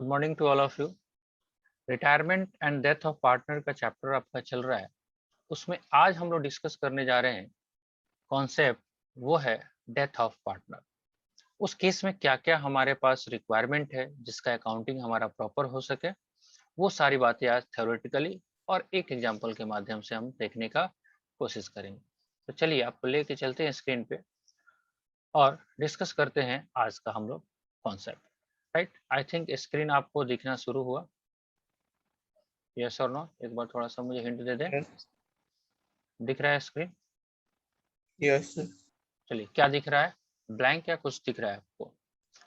Good morning to all of you. Retirement and death of partner का chapter आपका चल रहा है। उसमें आज हम लोग डिस्कस करने जा रहे हैं कॉन्सेप्ट, वो है डेथ ऑफ पार्टनर। उस केस में क्या क्या हमारे पास रिक्वायरमेंट है जिसका अकाउंटिंग हमारा प्रॉपर हो सके, वो सारी बातें आज थ्योरेटिकली और एक एग्जाम्पल के माध्यम से हम देखने का कोशिश करेंगे। तो चलिए आपको लेके चलते हैं स्क्रीन पे और डिस्कस करते हैं आज का हम लोग concept. Right, I think screen आपको दिखना शुरू हुआ। यस और नो, एक बार थोड़ा सा मुझे हिंट दे दें। Yes, दिख रहा है स्क्रीन? yes, sir. चलिए, क्या दिख रहा है? ब्लैंक या कुछ दिख रहा है आपको?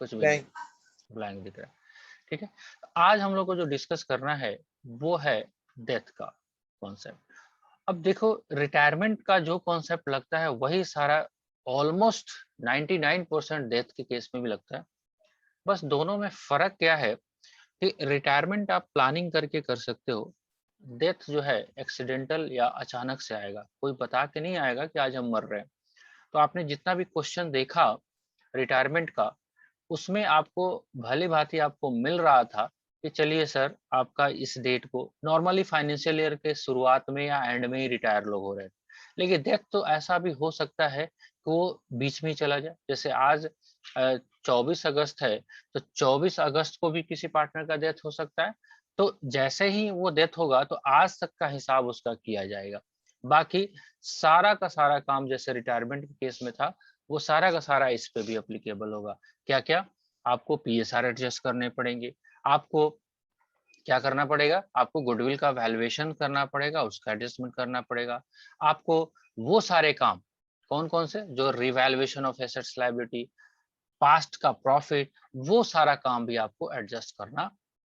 कुछ भी नहीं, Blank. ब्लैंक दिख रहा है। ठीक है, आज हम लोग को जो डिस्कस करना है वो है डेथ का कॉन्सेप्ट। अब देखो, रिटायरमेंट का जो कॉन्सेप्ट लगता है वही सारा ऑलमोस्ट 99% डेथ के केस में भी लगता है। बस दोनों में फर्क क्या है कि रिटायरमेंट आप प्लानिंग करके कर सकते हो, डेथ जो है एक्सीडेंटल या अचानक से आएगा, कोई बता के नहीं आएगा कि आज हम मर रहे हैं। तो आपने जितना भी क्वेश्चन देखा रिटायरमेंट का, उसमें आपको भली भांति आपको मिल रहा था कि चलिए सर, आपका इस डेट को नॉर्मली फाइनेंशियल ईयर के शुरुआत में या एंड में ही रिटायर लोग हो रहे हैं। लेकिन डेथ तो ऐसा भी हो सकता है कि वो बीच में ही चला जाए। जैसे आज 24 अगस्त है, तो 24 अगस्त को भी किसी पार्टनर का डेथ हो सकता है। तो जैसे ही वो डेथ होगा तो आज तक का हिसाब उसका किया जाएगा। बाकी सारा का सारा काम जैसे रिटायरमेंट के केस में था, वो सारा का सारा इस पे भी एप्लीकेबल होगा। क्या क्या? आपको पीएसआर एडजस्ट करने पड़ेंगे, आपको क्या करना पड़ेगा, आपको गुडविल का वैल्यूएशन करना पड़ेगा, उसका एडजस्टमेंट करना पड़ेगा। आपको वो सारे काम कौन कौन से, जो revaluation of assets liability, past का प्रॉफिट, वो सारा काम भी आपको एडजस्ट करना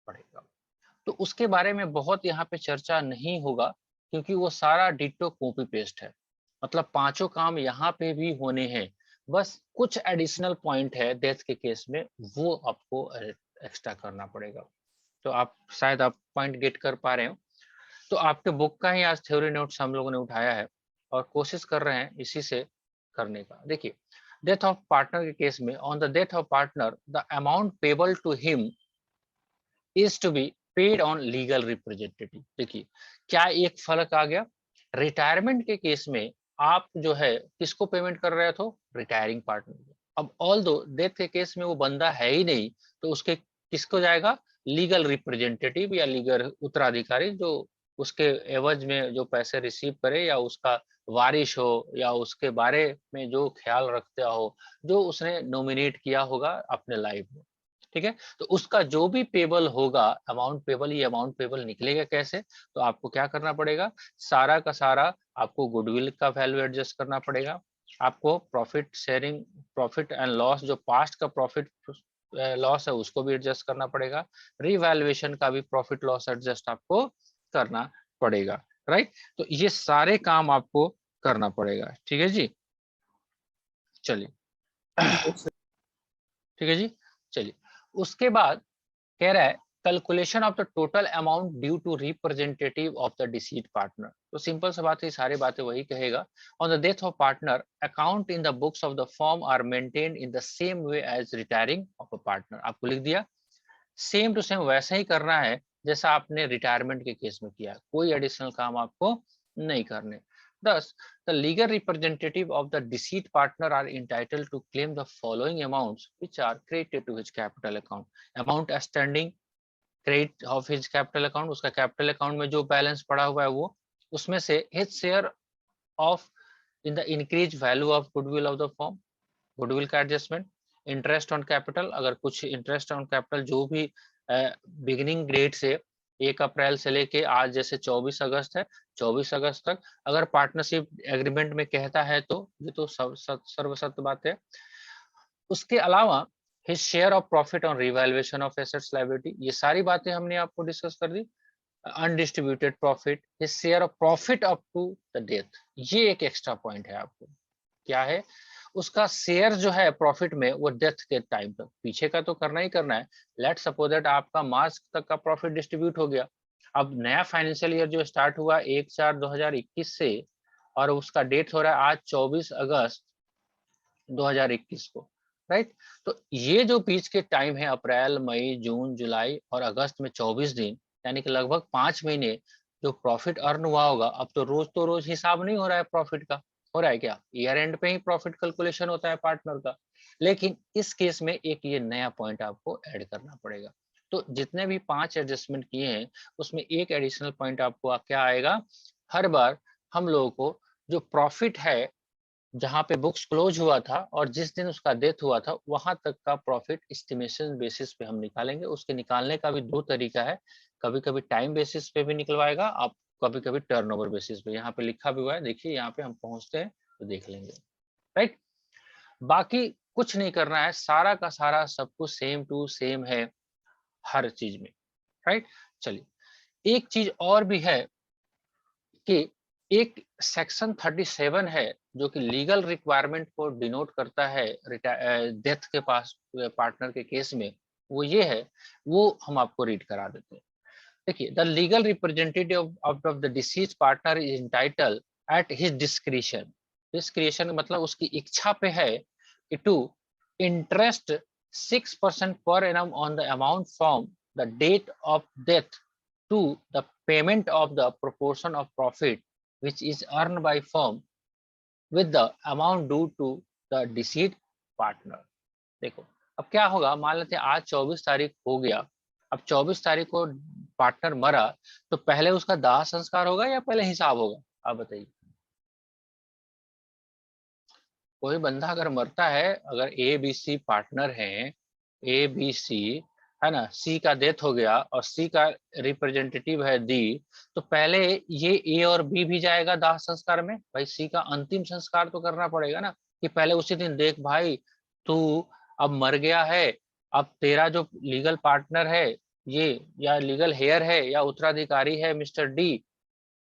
पड़ेगा। तो उसके बारे में बहुत यहाँ पे चर्चा नहीं होगा, क्योंकि वो सारा डिट्टो कॉपी पेस्ट है। मतलब पांचों काम यहाँ पे भी होने हैं, बस कुछ एडिशनल पॉइंट है डेथ के केस में, वो आपको एक्स्ट्रा करना पड़ेगा। तो आप शायद आप पॉइंट गेट कर पा रहे हो। तो आपके बुक का ही आज थ्योरी नोट्स हम लोगों ने उठाया है और कोशिश कर रहे हैं इसी से करने का। देखिए, डेथ ऑफ पार्टनर के केस में, on the death of partner the amount payable to him is to be paid on legal representative. देखिए, क्या एक फर्क आ गया? रिटायरमेंट के केस में आप जो है किसको पेमेंट कर रहे थे? रिटायरिंग पार्टनर को। अब ऑल दो डेथ के केस में वो बंदा है ही नहीं, तो उसके किसको जाएगा? लीगल रिप्रेजेंटेटिव या लीगल उत्तराधिकारी, जो उसके एवज में जो पैसे रिसीव करे, या उसका वारिश हो, या उसके बारे में जो ख्याल रखता हो, जो उसने नॉमिनेट किया होगा अपने लाइफ में। ठीक है, तो उसका जो भी पेबल होगा, अमाउंट पेबल, ये अमाउंट पेबल निकलेगा कैसे? तो आपको क्या करना पड़ेगा, सारा का सारा आपको गुडविल का वैल्यू एडजस्ट करना पड़ेगा। आपको profit sharing, profit and loss, जो पास्ट का प्रॉफिट लॉस है उसको भी एडजस्ट करना पड़ेगा। रिवैल्यूएशन का भी प्रॉफिट लॉस एडजस्ट आपको करना पड़ेगा। राइट, तो ये सारे काम आपको करना पड़ेगा। ठीक है जी, चलिए। Yes, sir. ठीक है जी, चलिए। उसके बाद कह रहा है calculation of the total amount due to representative of the deceased partner. तो सिंपल सा बात है, सारी बातें वही कहेगा। On the death of partner account in the books of the firm are maintained in the same way as retiring of a partner. आपको लिख दिया, सेम टू सेम वैसा ही करना है जैसा आपने रिटायरमेंट के केस में किया, कोई एडिशनल काम आपको नहीं करने। Thus, the legal representative of the deceased partner are entitled to claim the following amounts which are credited to his capital account. Amount standing credit of his capital account, उसका capital account में जो balance पड़ा हुआ है वो, उसमें से his share of in the increase value of goodwill of the firm, goodwill का एडजस्टमेंट, इंटरेस्ट ऑन कैपिटल, अगर कुछ इंटरेस्ट ऑन कैपिटल जो भी बिगिनिंग डेट से 1 अप्रैल से लेके आज जैसे 24 अगस्त है, 24 अगस्त तक अगर पार्टनरशिप एग्रीमेंट में कहता है तो ये तो सर्वसत्य बात है। उसके अलावा his share of profit on revaluation of assets liability, ये सारी बातें हमने आपको डिस्कस कर दी। Undistributed profit, his share of profit up to the death, ये एक एक्स्ट्रा पॉइंट है आपको। क्या है? उसका शेयर जो है प्रॉफिट में, वो डेथ के टाइम तक, पीछे का तो करना ही करना है। लेट सपोज दैट आपका मार्च तक का प्रॉफिट डिस्ट्रीब्यूट हो गया, अब नया फाइनेंशियल ईयर जो स्टार्ट हुआ 1/4/2021 से, और उसका डेट हो रहा है आज 24 अगस्त 2021 को। राइट। तो ये जो बीच के टाइम है अप्रैल, मई, जून, जुलाई और अगस्त में 24 दिन, यानी कि लगभग 5 महीने जो प्रॉफिट अर्न हुआ होगा। अब तो रोज हिसाब नहीं हो रहा है प्रॉफिट का, हो रहा है क्या? ईयर एंड पे ही प्रॉफिट कैलकुलेशन होता है पार्टनर का। लेकिन इस केस में एक ये नया पॉइंट आपको ऐड करना पड़ेगा। तो जितने भी 5 एडजस्टमेंट किए हैं उसमें एक एडिशनल पॉइंट आपको क्या आएगा, हर बार हम लोगों को जो प्रॉफिट है जहाँ पे बुक्स क्लोज हुआ था और जिस दिन उसका डेथ हुआ था वहां तक का प्रॉफिट एस्टिमेशन बेसिस पे हम निकालेंगे। उसके निकालने का भी 2 तरीका है, कभी-कभी टाइम बेसिस पे भी निकलवाएगा आप, कभी-कभी टर्नओवर बेसिस पे। यहाँ पे लिखा भी हुआ है, देखिए यहाँ पे हम पहुंचते हैं तो देख लेंगे, राइट। बाकी कुछ नहीं करना है, सारा का सारा सब कुछ सेम टू सेम है हर चीज में, राइट। चलिए एक चीज और भी है कि एक सेक्शन 37 है जो कि लीगल रिक्वायरमेंट को डिनोट करता है डेथ के पास पार्टनर के केस में। वो ये है, वो हम आपको रीड करा देते हैं। देखिए, the legal representative of the deceased partner is entitled at his discretion. Discretion मतलब उसकी इच्छा पे है कि to interest 6% per annum on the amount from the date of death to the payment of the proportion of profit which is earned by firm with the amount due to the deceased partner। देखो अब क्या होगा, मान लेते हैं आज 24 तारीख हो गया। अब 24 तारीख को पार्टनर मरा तो पहले उसका दाह संस्कार होगा या पहले हिसाब होगा, आप बताइए। कोई बंदा अगर मरता है, अगर ए बी सी पार्टनर हैं, ए बी सी है ना, सी का डेथ हो गया और सी का रिप्रेजेंटेटिव है डी, तो पहले ये ए और बी भी जाएगा दाह संस्कार में। भाई सी का अंतिम संस्कार तो करना पड़ेगा ना, कि पहले उसी दिन देख भाई तू अब मर गया है, अब तेरा जो लीगल पार्टनर है ये, या लीगल हेयर है या उत्तराधिकारी है मिस्टर डी,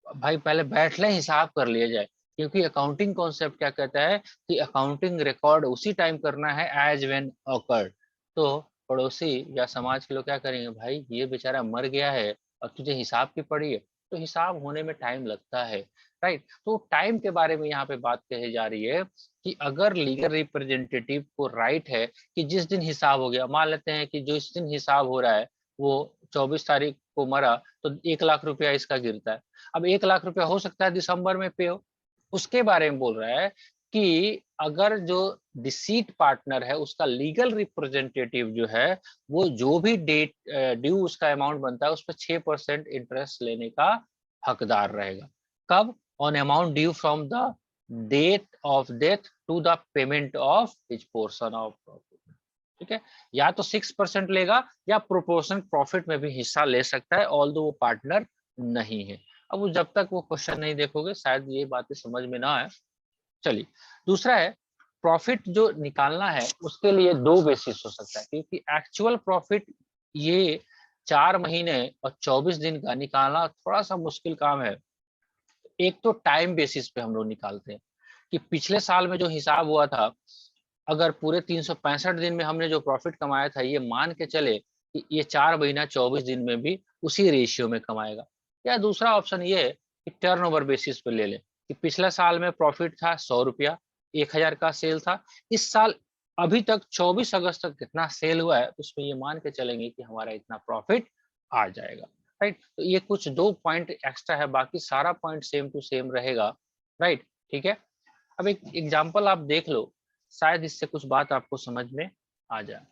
भाई पहले बैठ ले हिसाब कर लिया जाए। क्योंकि अकाउंटिंग कॉन्सेप्ट क्या कहता है कि अकाउंटिंग रिकॉर्ड उसी टाइम करना है एज व्हेन ऑकर्ड। तो पड़ोसी या समाज के लोग क्या करेंगे, भाई ये बेचारा मर गया है और तुझे हिसाब की पड़ी है, तो हिसाब होने में टाइम लगता है, राइट। तो टाइम के बारे में यहाँ पे बात कही जा रही है कि अगर लीगल रिप्रेजेंटेटिव को राइट है कि जिस दिन हिसाब हो गया, मान लेते हैं कि जो इस दिन हिसाब हो रहा है वो 24 तारीख को मरा, तो 1 लाख रुपया इसका गिरता है। अब 1 लाख रुपया हो सकता है दिसंबर में पे हो, उसके बारे में बोल रहा है कि अगर जो डिसीट पार्टनर है उसका लीगल रिप्रेजेंटेटिव जो है वो जो भी डेट ड्यू उसका अमाउंट बनता है उस पर 6% इंटरेस्ट लेने का हकदार रहेगा। कब? On amount due from the date of death to the payment of his portion of profit. ठीक है, या तो 6% लेगा या प्रोपोर्शन प्रॉफिट में भी हिस्सा ले सकता है, ऑल्दो वो पार्टनर नहीं है। अब वो जब तक वो क्वेश्चन नहीं देखोगे शायद ये बातें समझ में ना आए। चलिए दूसरा है, प्रॉफिट जो निकालना है उसके लिए 2 बेसिस हो सकता है, क्योंकि एक्चुअल प्रॉफिट ये 4 महीने और 24 दिन का निकालना थोड़ा सा मुश्किल काम है। एक तो टाइम बेसिस पे हम लोग निकालते हैं कि पिछले साल में जो हिसाब हुआ था, अगर पूरे 365 दिन में हमने जो प्रॉफिट कमाया था, ये मान के चले कि ये 4 महीना 24 दिन में भी उसी रेशियो में कमाएगा। या दूसरा ऑप्शन ये है कि टर्नओवर बेसिस पे ले लें कि पिछले साल में प्रॉफिट था 100 रुपया, 1000 का सेल था, इस साल अभी तक 24 अगस्त तक कितना सेल हुआ है, उसमें ये मान के चलेंगे कि हमारा इतना प्रॉफिट आ जाएगा, राइट। तो ये कुछ 2 पॉइंट एक्स्ट्रा है, बाकी सारा पॉइंट सेम टू सेम रहेगा, राइट। ठीक है, अब एक एग्जांपल आप देख लो, शायद इससे कुछ बात आपको समझ में आ जाए।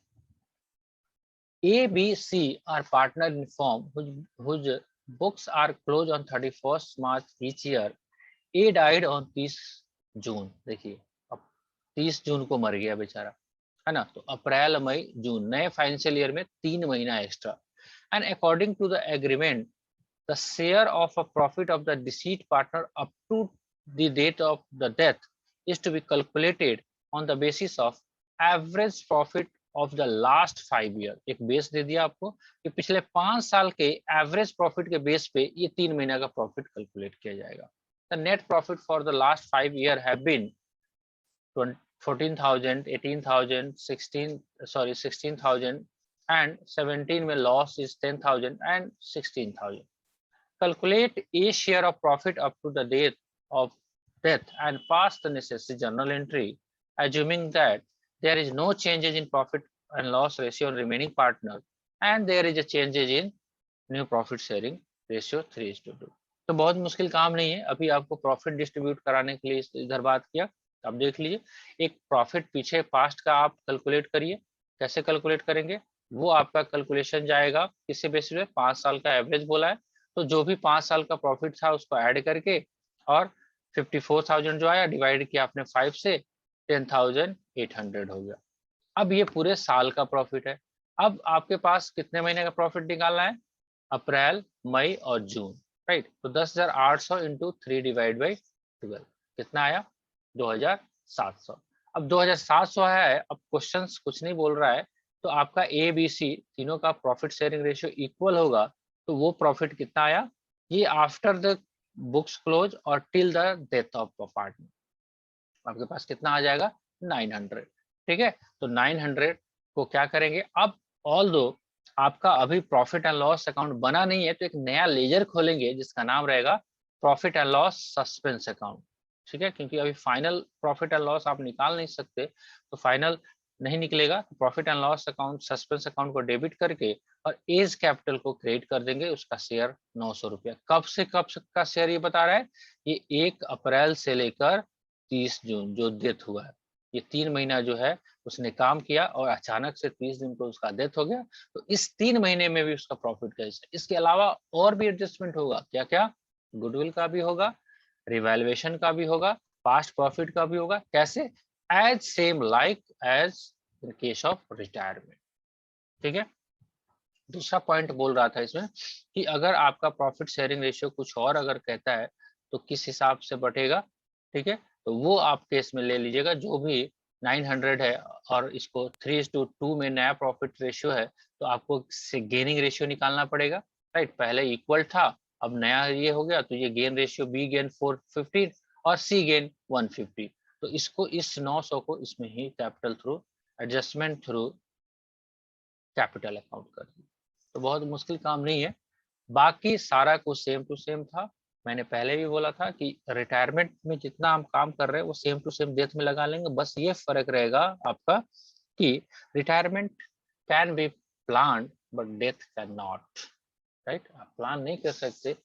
A, B, C are partner in firm whose books are closed on 31st March each year. A died on 30 जून। देखिए अब 30 जून को मर गया बेचारा, है ना। तो अप्रैल, मई, जून, नए फाइनेंशियल ईयर में 3 महीना extra. And according to the agreement the share of a profit of the deceased partner up to the date of the death is to be calculated on the basis of average profit of the last 5 year। एक base दे दिया आपको कि पिछले 5 साल के average profit के base पे ये 3 महीने का प्रॉफिट कैलकुलेट किया जाएगा। The net profit for the last 5 year have been 14,000, 18,000, 16,000 and 17 में loss is 10,000 and 16,000। Calculate a share of profit up to the date of death and pass the necessary journal entry, assuming that there is no changes in profit and loss ratio on remaining partners and there is a changes in new profit sharing ratio 3:2। तो बहुत मुश्किल काम नहीं है। अभी आपको profit distribute कराने के लिए इधर बात किया, अब देख लीजिए एक प्रॉफिट पीछे पास्ट का आप कैलकुलेट करिए। कैसे कैलकुलेट करेंगे, वो आपका कैलकुलेशन जाएगा किससे बेसिस पे, 5 साल का एवरेज बोला है, तो जो भी 5 साल का प्रॉफिट था उसको ऐड करके और 54,000 जो आया डिवाइड किया आपने 5 से, 10,800 हो गया। अब ये पूरे साल का प्रॉफिट है। अब आपके पास कितने महीने का प्रॉफिट निकालना है, अप्रैल, मई और जून, राइट। तो 10,800 इंटू 3 डिवाइड बाई 12 कितना आया, 2,700। अब 2,700 है, अब क्वेश्चन कुछ नहीं बोल रहा है, तो आपका ए बी सी तीनों का प्रॉफिट शेयरिंग रेशियो इक्वल होगा, तो वो प्रॉफिट कितना आया, ये आफ्टर द बुक्स क्लोज और till the death of partner, आपके पास कितना आ जाएगा, 900। ठीक है, तो 900 को क्या करेंगे, अब ऑल्दो आपका अभी प्रॉफिट एंड लॉस अकाउंट बना नहीं है, तो एक नया लेजर खोलेंगे जिसका नाम रहेगा profit and loss suspense account. ठीक है, क्योंकि अभी फाइनल प्रॉफिट एंड लॉस आप निकाल नहीं सकते, तो फाइनल नहीं निकलेगा, तो profit and loss account suspense account को डेबिट करके और एज कैपिटल को क्रेडिट कर देंगे, उसका शेयर 900 रुपया। कब से कब का शेयर ये बता रहा है, ये 1 अप्रैल से लेकर 30 जून जो डेथ हुआ है, ये 3 महीना जो है उसने काम किया और अचानक से 30 दिन को उसका डेथ हो गया, तो इस 3 महीने में भी उसका प्रॉफिट का हिस्सा। इसके अलावा और भी एडजस्टमेंट होगा, क्या क्या, गुडविल का भी होगा, रिवैल्यूएशन का भी होगा, पास्ट प्रॉफिट का भी होगा। कैसे, as same like as in case of retirement. ठीक है, दूसरा पॉइंट बोल रहा था इसमें कि अगर आपका प्रॉफिट शेयरिंग रेशियो कुछ और अगर कहता है तो किस हिसाब से बटेगा। ठीक है, तो वो आप केस में ले लीजिएगा, जो भी 900 है और इसको 3:2 में नया प्रॉफिट रेशियो है, तो आपको गेनिंग रेशियो निकालना पड़ेगा, राइट। पहले इक्वल था, अब नया ये हो गया, तो ये गेन रेशियो बी गेन 415 और सी गेन 150, तो इसको इस 900 को इसमें ही capital through adjustment through capital account कर दी। तो बहुत मुश्किल काम नहीं है, बाकी सारा कुछ सेम टू सेम था। मैंने पहले भी बोला था कि रिटायरमेंट में जितना हम काम कर रहे हैं वो सेम टू सेम डेथ में लगा लेंगे, बस ये फर्क रहेगा आपका कि retirement can be plan but death can not, right. आप प्लान नहीं कर सकते।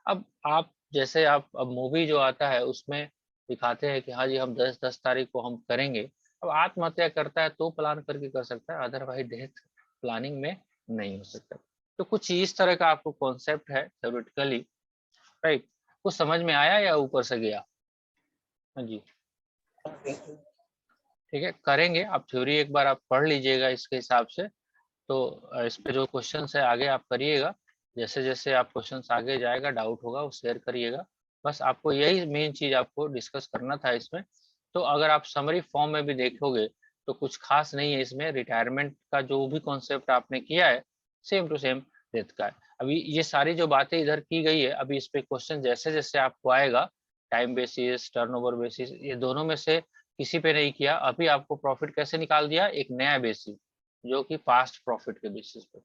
अब आप जैसे आप अब मूवी जो आता है उसमें दिखाते हैं कि हाँ जी हम 10 तारीख को हम करेंगे, अब आत्महत्या करता है तो प्लान करके कर सकता है, अदरवाइज डेथ प्लानिंग में नहीं हो सकता। तो कुछ इस तरह का आपको कॉन्सेप्ट है थ्योरेटिकली, राइट। कुछ समझ में आया या ऊपर से गया, हाँ जी। ठीक है, करेंगे आप थ्योरी एक बार आप पढ़ लीजिएगा इसके हिसाब से, तो इस पे जो क्वेश्चन है आगे आप करिएगा, जैसे जैसे आप क्वेश्चन आगे जाएगा डाउट होगा वो शेयर करिएगा। बस आपको यही मेन चीज आपको डिस्कस करना था इसमें। तो अगर आप समरी फॉर्म में भी देखोगे तो कुछ खास नहीं है इसमें, रिटायरमेंट का जो भी कॉन्सेप्ट आपने किया है सेम टू सेम डेथ का है। अभी ये सारी जो बातें इधर की गई है, अभी इस पे क्वेश्चन जैसे जैसे आपको आएगा, टाइम बेसिस, टर्नओवर बेसिस, ये दोनों में से किसी पे नहीं किया। अभी आपको प्रॉफिट कैसे निकाल दिया, एक नया बेसिस जो कि पास्ट प्रॉफिट के बेसिस पे,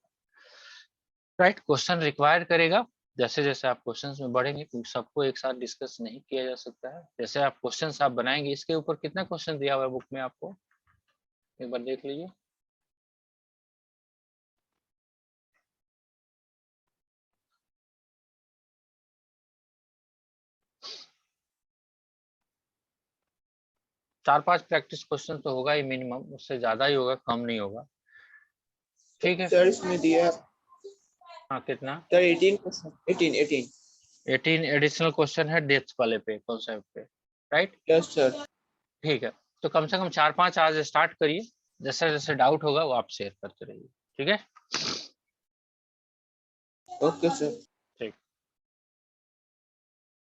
राइट। क्वेश्चन रिक्वायर करेगा जैसे जैसे आप क्वेश्चंस में बढ़ेंगे, क्योंकि सबको एक साथ डिस्कस नहीं किया जा सकता है। जैसे आप क्वेश्चंस आप बनाएंगे, इसके ऊपर कितना क्वेश्चन दिया हुआ है बुक में आपको, एक बार देख लीजिए। चार पांच प्रैक्टिस क्वेश्चन तो होगा ही मिनिमम, उससे ज्यादा ही होगा, कम नहीं होगा। ठीक है सर इसमें दिया, हाँ कितना, सर 18 क्वेश्चन, 18 18 एडिशनल क्वेश्चन है डेथ वाले पे, कॉन्सेप्ट पे, राइट। Yes sir. ठीक है, तो कम से कम 4-5 आज स्टार्ट करिए, जैसे जैसे डाउट होगा वो आप शेयर करते रहिए, ठीक है। Okay sir.